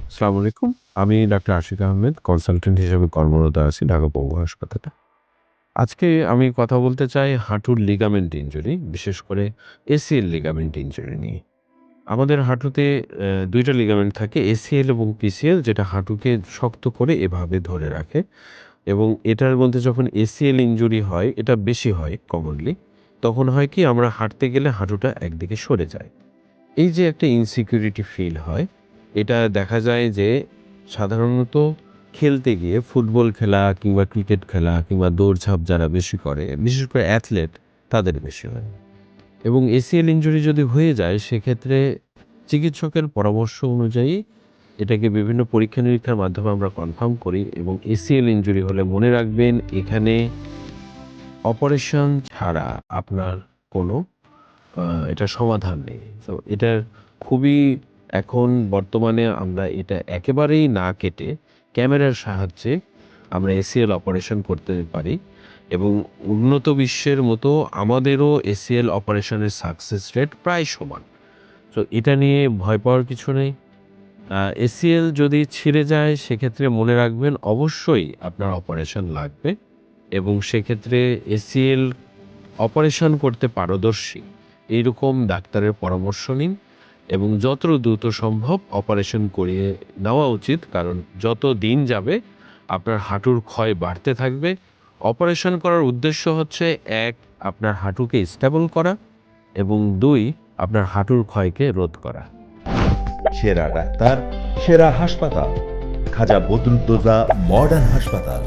আসসালামু আলাইকুম। আমি ডাক্তার আশিক আহমেদ কনসালটেন্ট হিসেবে কর্মরত আছি ঢাকা পঙ্গু হাসপাতালে। আজকে আমি কথা বলতে চাই হাঁটুর লিগামেন্ট ইনজুরি, বিশেষ করে এসিএল লিগামেন্ট ইনজুরি নিয়ে। আমাদের হাঁটুতে ২ টা লিগামেন্ট থাকে এসিএল এবং পিসিএল, যেটা হাঁটুকে শক্ত করে এভাবে ধরে রাখে এবং এটার মধ্যে যখন এসিএল ইনজুরি হয়, এটা বেশি হয় কমনলি। তখন হয় কি, আমরা হাঁটতে গেলে হাঁটুটা একদিকে সরে যায়। এই যে একটা ইনসিকিউরিটি ফিল হয়, এটা দেখা যায় যে সাধারণত খেলতে গিয়ে ফুটবল খেলা কিংবা ক্রিকেট খেলা কিংবা দৌড়ঝাঁপ যারা বেশি করে, বিশেষ করে অ্যাথলেট, তাদের বেশি হয়। এবং এসিএল ইনজুরি যদি হয়ে যায় সেক্ষেত্রে চিকিৎসকের পরামর্শ অনুযায়ী এটাকে বিভিন্ন পরীক্ষা-নিরীক্ষার মাধ্যমে আমরা কনফার্ম করি এবং এসিএল ইনজুরি হলে মনে রাখবেন এখানে অপারেশন ছাড়া আপনার কোনো এটার সমাধান নেই। তো এটার খুবই এখন বর্তমানে আমরা এটা একেবারেই না কেটে ক্যামেরার সাহায্যে আমরা এসিএল অপারেশন করতে পারি এবং উন্নত বিশ্বের মতো আমাদেরও এসিএল অপারেশনের সাকসেস রেট প্রায় সমান। তো এটা নিয়ে ভয় পাওয়ার কিছু নেই। এসিএল যদি ছিঁড়ে যায় সেক্ষেত্রে মনে রাখবেন অবশ্যই আপনার অপারেশন লাগবে এবং সেক্ষেত্রে এসিএল অপারেশন করতে পারদর্শী এইরকম ডাক্তারের পরামর্শ নিন এবং যত দ্রুত সম্ভব অপারেশন করিয়ে নেওয়া উচিত, কারণ যত দিন যাবে আপনার হাঁটুর ক্ষয় বাড়তে থাকবে। অপারেশন করার উদ্দেশ্য হচ্ছে ১, আপনার হাঁটুকে স্টেবল করা এবং ২, আপনার হাঁটুর ক্ষয়কে রোধ করা। সেরা ডাক্তার, সেরা হাসপাতাল, খাজা বদরুদ্দোজা মডার্ন হাসপাতাল।